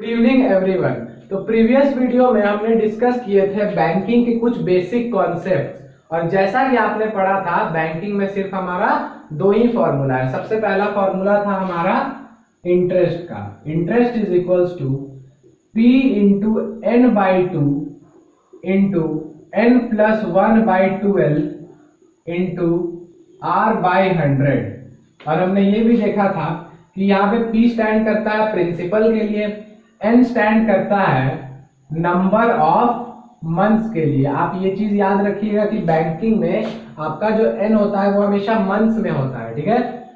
Good evening everyone. तो previous video में हमने डिस्कस किए थे बैंकिंग के कुछ बेसिक कॉन्सेप्ट, और जैसा कि आपने पढ़ा था बैंकिंग में सिर्फ हमारा दो ही फॉर्मूला है। सबसे पहला फॉर्मूला था हमारा इंटरेस्ट का। Interest is equals to P into n by two into n plus one by 12 into R by 100। और हमने ये भी देखा था कि यहाँ पे P स्टैंड करता है प्रिंसिपल के लिए, N स्टैंड करता है नंबर ऑफ मंथ्स के लिए। आप ये चीज याद रखिएगा कि बैंकिंग में आपका जो N होता है वो हमेशा मंथ्स में होता है, ठीक है।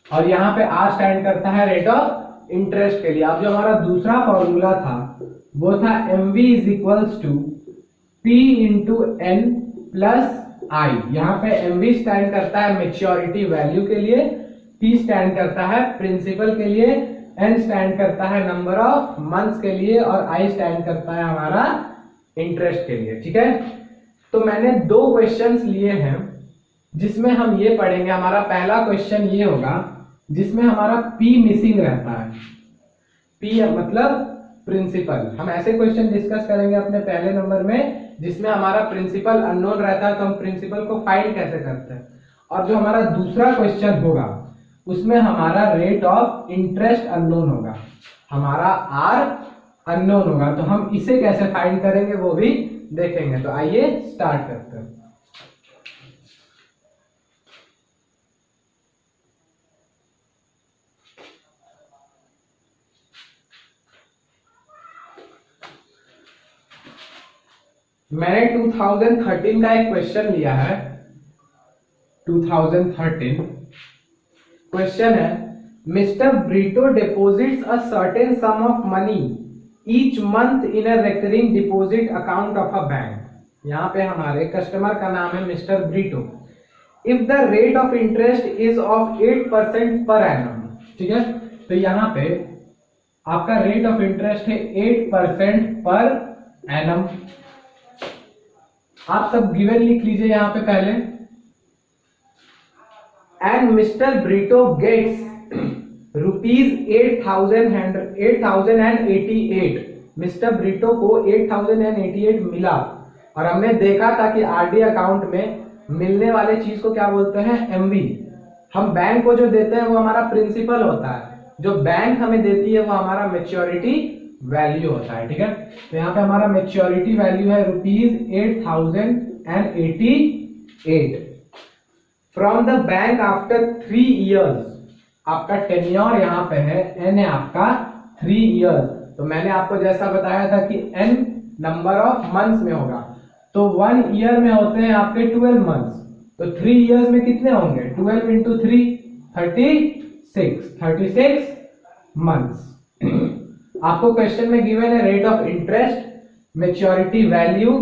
और यहाँ पे R स्टैंड करता है रेट ऑफ इंटरेस्ट के लिए। अब जो हमारा दूसरा फॉर्मूला था वो था MV is equals to P into n plus I। यहाँ पे MV स्टैंड करता है मेच्योरिटी वैल्यू के लिए, P स्टैंड करता है प्रिंसिपल के लिए, N स्टैंड करता है नंबर ऑफ मंथ्स के लिए, और I स्टैंड करता है हमारा इंटरेस्ट के लिए, ठीक है। तो मैंने दो क्वेश्चंस लिए हैं जिसमें हम ये पढ़ेंगे। हमारा पहला क्वेश्चन ये होगा जिसमें हमारा P मिसिंग रहता है। P मतलब प्रिंसिपल। हम ऐसे क्वेश्चन डिस्कस करेंगे अपने पहले नंबर में जिसमें हमारा प्रिंसिपल अननोन रहता है, तो हम प्रिंसिपल को फाइंड कैसे करते हैं। और जो हमारा दूसरा क्वेश्चन होगा उसमें हमारा रेट ऑफ इंटरेस्ट अननोन होगा, हमारा R अननोन होगा। तो हम इसे कैसे फाइंड करेंगे वो भी देखेंगे। तो आइए स्टार्ट करते हैं। मैंने 2013 का एक क्वेश्चन लिया है। 2013 क्वेश्चन है, mister Brito deposits a certain some of money each month in a recurring deposit account of a bank. यहाँ पे हमारे कस्टमर का नाम है mister Brito. If the rate of interest is of 8% per annum, ठीक है। तो यहाँ पे आपका रेट ऑफ इंटरेस्ट है 8% पर एनम। आप सब गिवन लिख लीजिए यहाँ पे पहले। And mister Brito gets rupees 8,088। Mister Brito को 8,088 मिला। और हमने देखा था कि आरडी अकाउंट में मिलने वाले चीज को क्या बोलते हैं, एमवी। हम बैंक को जो देते हैं वो हमारा प्रिंसिपल होता है, जो बैंक हमें देती है वो हमारा मेच्योरिटी वैल्यू होता है, ठीक है। तो यहाँ पे हमारा मेच्योरिटी वैल्यू है rupees 8,088 from the bank after 3 years. आपका टेन्योर यहाँ पे है, एन है आपका 3 इयर्स। तो मैंने आपको जैसा बताया था कि एन नंबर ऑफ मंथ्स में होगा, तो 1 ईयर में होते हैं आपके 12 मंथ्स। तो 3 इयर्स में कितने होंगे, 12 इंटू 3 36 मंथ्स। आपको क्वेश्चन में गिवन है rate of interest, maturity value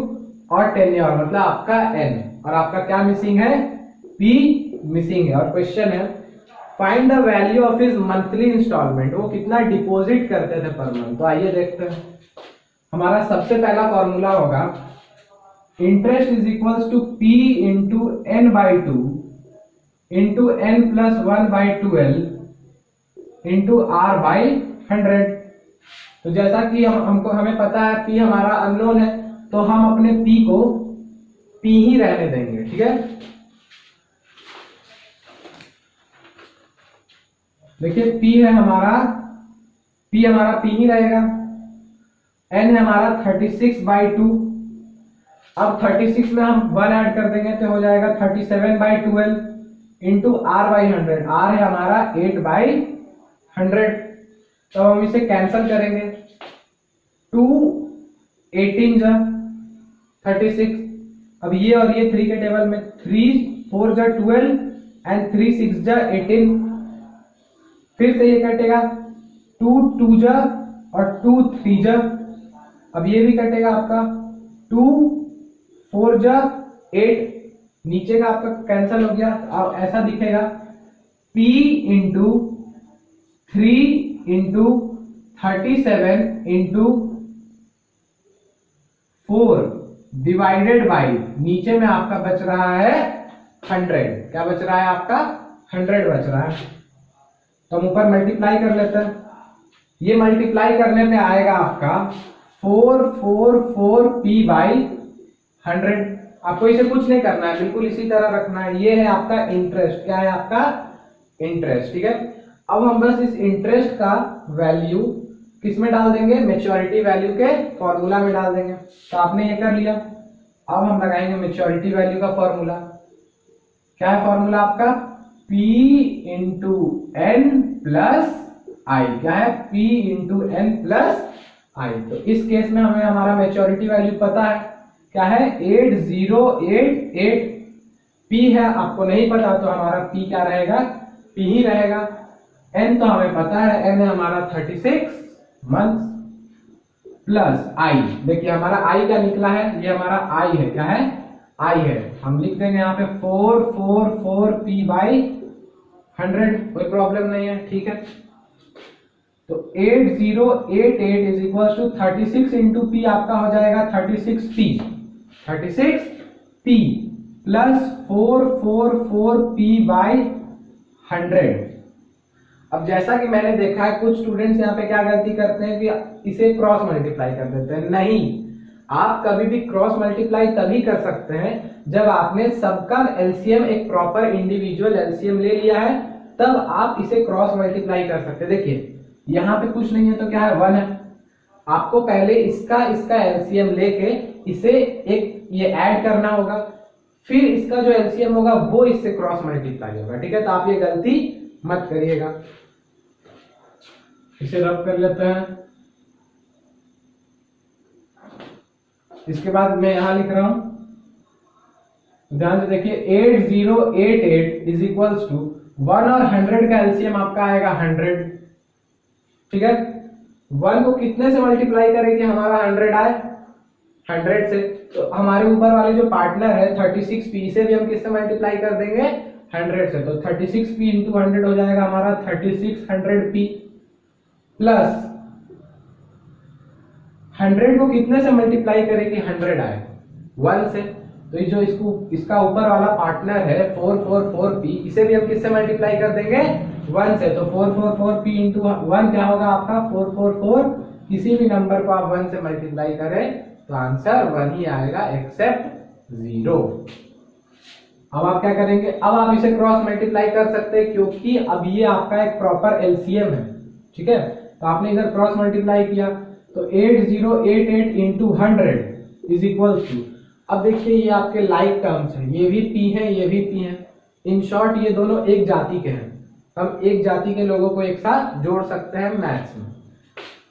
और टेन्योर, मतलब आपका एन, और आपका क्या मिसिंग है, P मिसिंग है। और क्वेश्चन है find the value of his monthly instalment. वो कितना डिपॉजिट करते थे पर मंथ। तो आइए देखते हैं। हमारा सबसे पहला फॉर्मूला होगा interest is equals to P into n by 2 into n plus 1 by 12 into R by 100। तो जैसा कि हमें पता है P हमारा अननोन है, तो हम अपने P को P ही रहने देंगे, ठीक है। देखिए P है हमारा P ही रहेगा। N है हमारा 36 बाई 2। अब 36 में हम 1 ऐड कर देंगे तो हो जाएगा 37 by 12 into R by 100। R है हमारा 8 बाई 100। तो हम इसे कैंसल करेंगे। 2 18 जा 36। अब ये और ये 3 के टेबल में 3 4 जा 12 एंड 3 6 जा 18। फिर से ये कटेगा, 2 2 जा और 2 3 जा। अब ये भी कटेगा आपका, 2 4 जा 8। नीचे का आपका कैंसल हो गया। अब ऐसा दिखेगा P into 3 into 37 into 4 divided by, नीचे में आपका बच रहा है 100। क्या बच रहा है आपका, 100 बच रहा है। तो हम ऊपर मल्टीप्लाई कर लेते हैं। ये मल्टीप्लाई करने पे आएगा आपका 444p/100। आपको इसे कुछ नहीं करना है, बिल्कुल इसी तरह रखना है। ये है आपका इंटरेस्ट, क्या है आपका इंटरेस्ट, ठीक है। अब हम बस इस इंटरेस्ट का वैल्यू किस में डाल देंगे, मेच्योरिटी वैल्यू के फॉर्मूला में डाल देंगे। तो आपने ये कर लिया। अब हम लगाएंगे मेच्योरिटी वैल्यू का फॉर्मूला। क्या है फॉर्मूला आपका, P इंटू एन प्लस आई। क्या है, P इंटू एन प्लस आई। तो इस केस में हमें हमारा मेच्योरिटी वैल्यू पता है, क्या है 8088 P है। आपको नहीं पता तो हमारा P क्या रहेगा, P ही रहेगा। N तो हमें पता है, N है हमारा 36 मंथ प्लस आई। देखिए हमारा आई क्या निकला है, ये हमारा आई है। क्या है, आई है। हम लिख देंगे यहाँ पे 444p/100, कोई प्रॉब्लम नहीं है, ठीक है। तो 8088 is equal to 36 into P आपका हो जाएगा 36p प्लस 444p/100। अब जैसा कि मैंने देखा है कुछ स्टूडेंट्स यहाँ पे क्या गलती करते हैं कि इसे क्रॉस मल्टीप्लाई कर देते हैं। नहीं, आप कभी भी क्रॉस मल्टीप्लाई तभी कर सकते हैं जब आपने सबका एलसीएम एक प्रॉपर इंडिविजुअल एलसीएम ले लिया है, तब आप इसे क्रॉस मल्टीप्लाई कर सकते हैं। देखिए यहाँ पे कुछ नहीं है तो क्या है, 1 है। आपको पहले इसका एलसीएम लेके इसे एक ये ऐड करना होगा, फिर इसका जो एलसीएम होगा वो इससे क्रॉस मल्टीप्लाई होगा, ठीक है। तो आप ये गलती मत करिएगा। इसे रब कर लेते हैं। इसके बाद मैं यहां लिख रहा हूं, ध्यान से देखिए 8088 इज इक्वल्स टू 1 और 100 का एलसीएम आपका आएगा 100, ठीक है। 1 को कितने से मल्टीप्लाई करें कि हमारा 100 आए, 100 से। तो हमारे ऊपर वाले जो पार्टनर है 36p, इसे भी हम किससे मल्टीप्लाई कर देंगे, 100 से। तो 36p इंटू 100 हो जाएगा हमारा 3600p प्लस 100 को कितने से मल्टीप्लाई करें कि 100 आए, 1 से। तो ये जो इसका ऊपर वाला पार्टनर है 444p, इसे भी हम किससे मल्टीप्लाई कर देंगे, 1 से। तो 444p इंटू 1 क्या होगा आपका 444। किसी भी नंबर को आप 1 से मल्टीप्लाई करें तो आंसर 1 ही आएगा एक्सेप्ट 0। अब आप क्या करेंगे, अब आप इसे क्रॉस मल्टीप्लाई कर सकते हैं क्योंकि अब ये आपका एक प्रॉपर एलसीएम है, ठीक है। तो आपने इधर क्रॉस मल्टीप्लाई किया तो 8088 इंटू 100 इज इक्वल टू, अब देखिए ये आपके लाइक टर्म्स है, ये भी p है, ये भी p है। इन शॉर्ट ये दोनों एक जाति के हैं, हम एक जाति के लोगों को एक साथ जोड़ सकते हैं मैथ्स में।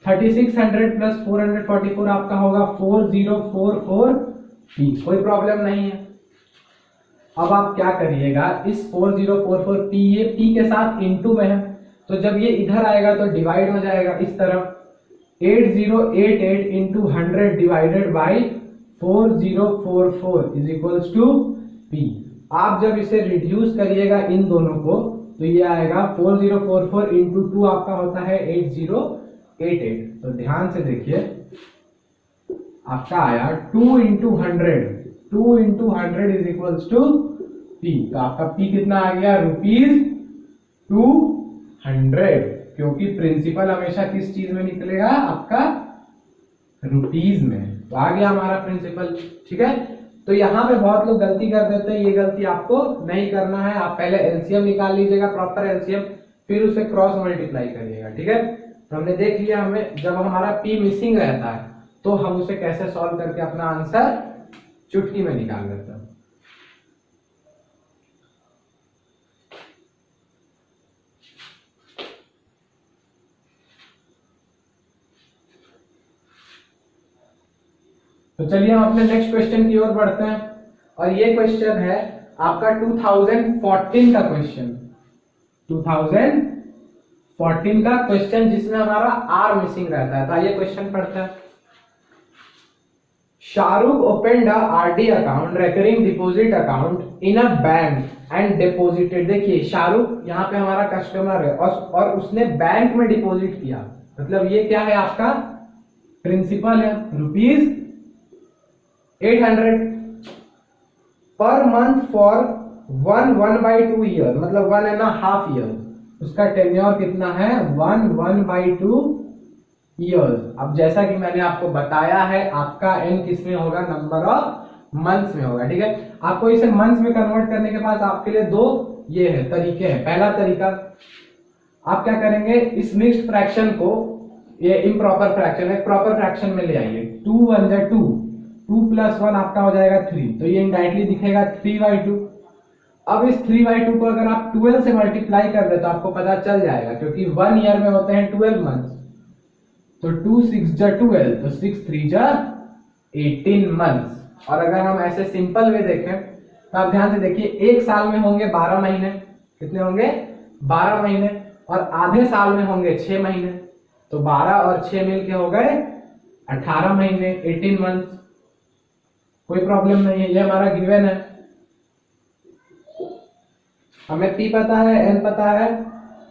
3600 प्लस 444 आपका होगा 4044p, कोई प्रॉब्लम नहीं है। अब आप क्या करिएगा, इस 4044p ये p के साथ इनटू में है, तो जब ये इधर आएगा तो डिवाइड हो जाएगा इस तरफ। 8088 into 100 divided by 4044 is equals to p। आप जब इसे रिड्यूस करिएगा इन दोनों को तो ये आएगा 4044 इंटू 2 आपका होता है 8088। तो ध्यान से देखिए आपका आया 2 into 100 is equals to p। तो आपका p कितना आ गया, ₹200, क्योंकि प्रिंसिपल हमेशा किस चीज में निकलेगा, आपका रुपीज में। तो आ गया हमारा प्रिंसिपल, ठीक है। तो यहाँ पे बहुत लोग गलती कर देते हैं, ये गलती आपको नहीं करना है। आप पहले एलसीएम निकाल लीजिएगा, प्रॉपर एलसीएम, फिर उसे क्रॉस मल्टीप्लाई करिएगा, ठीक है। तो हमने देख लिया, हमें जब हमारा p मिसिंग रहता है तो हम उसे कैसे सॉल्व करके अपना आंसर चुटकी में निकाल लेते हैं। तो चलिए हम अपने नेक्स्ट क्वेश्चन की ओर बढ़ते हैं, और ये क्वेश्चन है आपका 2014 का क्वेश्चन, 2014 का क्वेश्चन जिसमें हमारा आर मिसिंग रहता है। तो आइए क्वेश्चन पढ़ते हैं। Shahrukh opened a RD account, recurring deposit account in a bank and deposited. देखिए शाहरुख यहाँ पे हमारा कस्टमर है और उसने बैंक में डिपॉजिट किया, मतलब ये क्या है आपका प्रिंसिपल है, ₹800 पर मंथ फॉर 1/2 ईयर, मतलब 1.5 ईयर। उसका टेन्योर कितना है, 1/2 ईयर्स। अब जैसा कि मैंने आपको बताया है, आपका n किस में होगा, नंबर ऑफ मंथ्स में होगा। ठीक है, आपको इसे मंथ्स में कन्वर्ट करने के बाद आपके लिए दो ये है तरीके हैं। पहला तरीका, आप क्या करेंगे, इस मिक्स्ड फ्रैक्शन को, ये इम्प्रॉपर फ्रैक्शन है, प्रॉपर फ्रैक्शन में ले आइए। 2 1 जा 2, 2 + 1 आपका हो जाएगा 3, तो ये इनडायरेक्टली दिखेगा 3/2। अब इस 3/2 को अगर आप 12 से मल्टीप्लाई कर दे तो आपको पता चल जाएगा, क्योंकि 1 ईयर में होते हैं 12 मंथ्स। तो 2 6 जा 12, तो 6 3 जा 18 मंथ्स। और अगर हम ऐसे सिंपल वे देखें तो आप ध्यान से देखिए, एक साल में होंगे 12 महीने। कितने होंगे, 12 महीने। और आधे साल में होंगे 6 महीने, तो 12 और 6 मिलके हो गए 18 महीने, 18 मंथ्स। कोई प्रॉब्लम नहीं है, ये हमारा गिवन है। हमें P पता है, N पता है।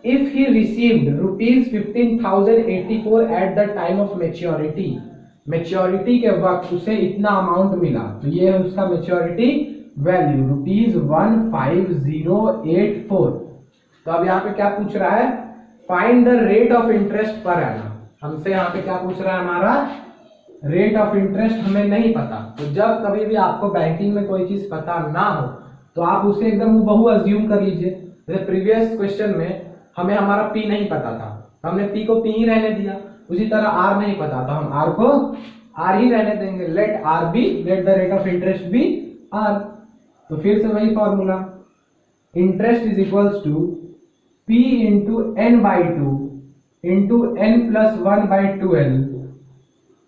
If he received ₹15,084 at the time of maturity, maturity के वक्त उसे इतना अमाउंट मिला, तो ये है उसका मेच्योरिटी वैल्यू ₹15,084। तो अब यहाँ पे क्या पूछ रहा है, find the rate of interest per annum. हमसे यहाँ पे क्या पूछ रहा है, हमारा रेट ऑफ इंटरेस्ट हमें नहीं पता। तो जब कभी भी आपको बैंकिंग में कोई चीज पता ना हो तो आप उसे एकदम हूबहू अज्यूम कर लीजिए। जैसे प्रीवियस क्वेश्चन में हमें हमारा पी नहीं पता था, हमने पी को पी ही रहने दिया। उसी तरह आर नहीं पता, तो हम आर को आर ही रहने देंगे। Let R be, let the rate of interest be R. तो फिर से वही formula, interest is equals to P into n/2 into n+1/12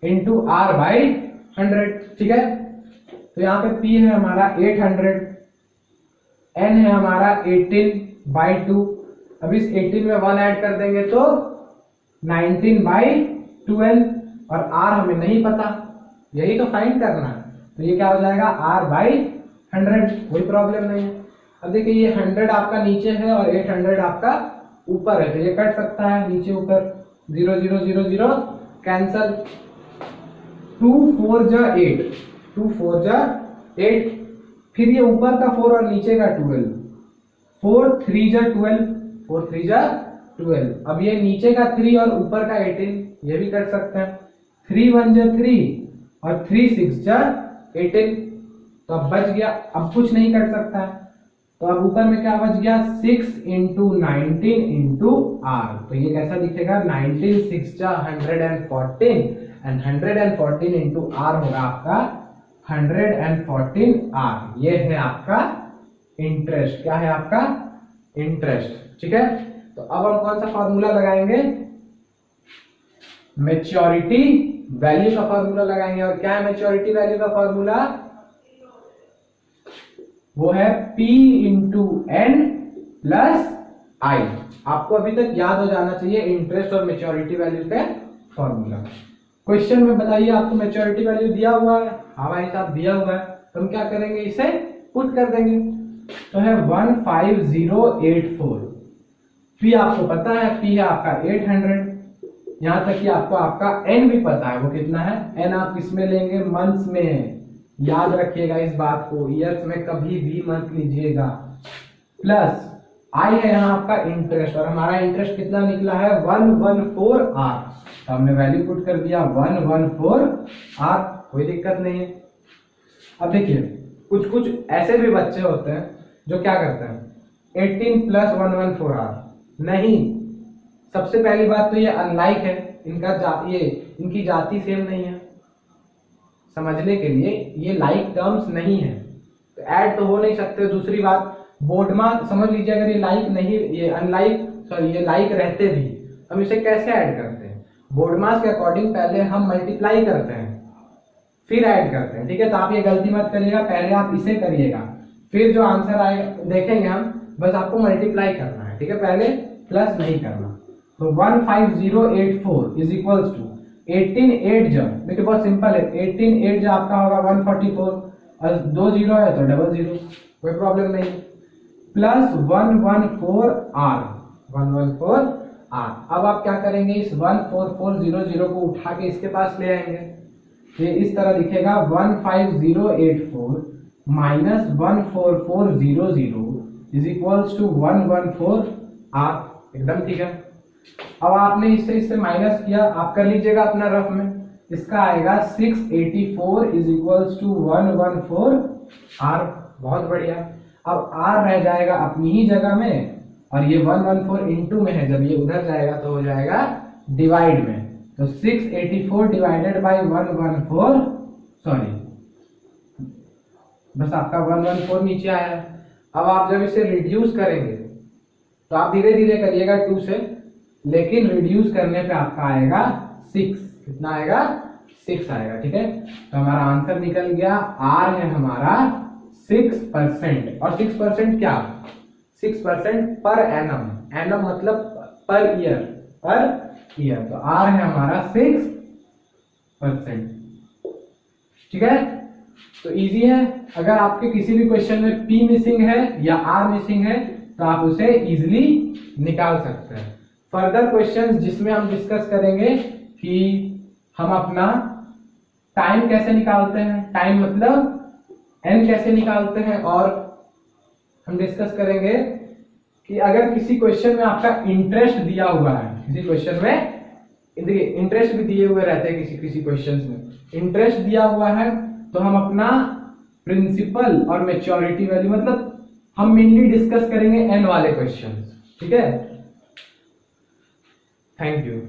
into R/100। ठीक है, तो यहाँ पे P है हमारा 800, N है हमारा 18/2। अब इस 18 में 1 ऐड कर देंगे तो 19/12, और R हमें नहीं पता, यही तो फाइंड करना है। तो ये क्या हो जाएगा, R/100। कोई प्रॉब्लम नहीं है। अब देखिए, ये 100 आपका नीचे है और 800 आपका ऊपर है, तो ये कट सकता है नीचे ऊपर, 0 0 0 0 कैंसल। 2 4 जा 8, 2 4 जा 8, फिर ये ऊपर का 4 और नीचे का 12, 4 3 जा 12, 4 3 जा 12। अब ये नीचे का 3 और ऊपर का 18, ये भी कट सकते हैं। 3 1 जा 3 और 3 6 जा 18, तो अब बच गया। अब कुछ नहीं कट सकता है, तो अब ऊपर में क्या बच गया, 6 इंटू 19 इंटू आर। तो ये कैसा दिखेगा, 19 6 जा 114, एंड 114 इंटू आर होगा आपका 114 आर। ये है आपका इंटरेस्ट। क्या है आपका, इंटरेस्ट। ठीक है, तो अब हम कौन सा फॉर्मूला लगाएंगे, मैच्योरिटी वैल्यू का फॉर्मूला लगाएंगे। और क्या है मैच्योरिटी वैल्यू का फॉर्मूला, वो है P into N plus I। आपको अभी तक याद हो जाना चाहिए इंटरेस्ट और मेच्योरिटी वैल्यू का फॉर्मूला। क्वेश्चन में बताइए, आपको मेच्योरिटी वैल्यू दिया हुआ है, हाँ भाई साहब दिया हुआ है, तो हम क्या करेंगे, इसे पुट कर देंगे। तो है 15084। P आपको पता है, P है आपका 800। यहां तक कि आपको आपका N भी पता है, वो कितना है, N आप किसमें लेंगे, मंथ्स में। याद रखिएगा इस बात को, ईयर्स में कभी भी मत लीजिएगा। प्लस I है यहाँ आपका इंटरेस्ट, और हमारा इंटरेस्ट कितना निकला है, 114R। तो हमने वैल्यू पुट कर दिया 114R, कोई दिक्कत नहीं है। अब देखिए, कुछ कुछ ऐसे भी बच्चे होते हैं जो क्या करते हैं, 18 प्लस 114R नहीं। सबसे पहली बात तो ये अनलाइक है, इनकी जाति सेम नहीं है। समझने के लिए ये लाइक टर्म्स नहीं है, तो ऐड तो हो नहीं सकते। दूसरी बात, बोर्ड मार्क समझ लीजिए, अगर ये लाइक नहीं, ये अनलाइक, सॉरी ये लाइक रहते भी, हम इसे कैसे ऐड करते हैं, बोर्ड मार्क्स के अकॉर्डिंग पहले हम मल्टीप्लाई करते हैं फिर ऐड करते हैं। ठीक है, तो आप ये गलती मत करिएगा, पहले आप इसे करिएगा, फिर जो आंसर आएगा देखेंगे हम, बस आपको मल्टीप्लाई करना है। ठीक है, पहले प्लस नहीं करना। तो 15084 इज इक्वल्स टू 18 8 जब, देखिए बहुत सिंपल है, 18 8 जब आपका होगा 144, और 2 जीरो है तो 00, कोई प्रॉब्लम नहीं। Plus 114R, 114R। अब आप क्या करेंगे, इस 14400 को उठा के इसके पास ले आएंगे, ये इस तरह दिखेगा 15084 minus 14400 is equals to 114R। एकदम ठीक है। अब आपने इससे माइनस किया, आप कर लीजिएगा अपना रफ में। इसका आएगा 684 इज इक्वल्स टू 114 आर। बहुत बढ़िया। अब आर रह जाएगा अपनी ही जगह में, और ये 114 इंटू में है, जब ये उधर जाएगा तो हो जाएगा डिवाइड में। तो 684 डिवाइडेड बाई 114, सॉरी बस आपका 114 नीचे आया है। अब आप जब इसे रिड्यूस करेंगे तो आप धीरे धीरे करिएगा 2 से, लेकिन रिड्यूस करने पे आपका आएगा 6। कितना आएगा? 6 आएगा। ठीक है, तो हमारा आंसर निकल गया। आर है हमारा 6%। और 6% क्या? 6% पर एनम। एनम मतलब पर ईयर, पर ईयर। तो आर है हमारा 6%। ठीक है, तो इजी है। अगर आपके किसी भी क्वेश्चन में पी मिसिंग है या आर मिसिंग है तो आप उसे इजीली निकाल सकते हैं। फर्दर क्वेश्चंस जिसमें हम डिस्कस करेंगे कि हम अपना टाइम कैसे निकालते हैं, टाइम मतलब एन कैसे निकालते हैं, और हम डिस्कस करेंगे कि अगर किसी क्वेश्चन में आपका इंटरेस्ट दिया हुआ है, किसी क्वेश्चन में देखिए इंटरेस्ट भी दिए हुए रहते हैं, किसी किसी क्वेश्चंस में इंटरेस्ट दिया हुआ है, तो हम अपना प्रिंसिपल और मैच्योरिटी वैल्यू, मतलब हम मेनली डिस्कस करेंगे एन वाले क्वेश्चंस। ठीक है, थैंक यू।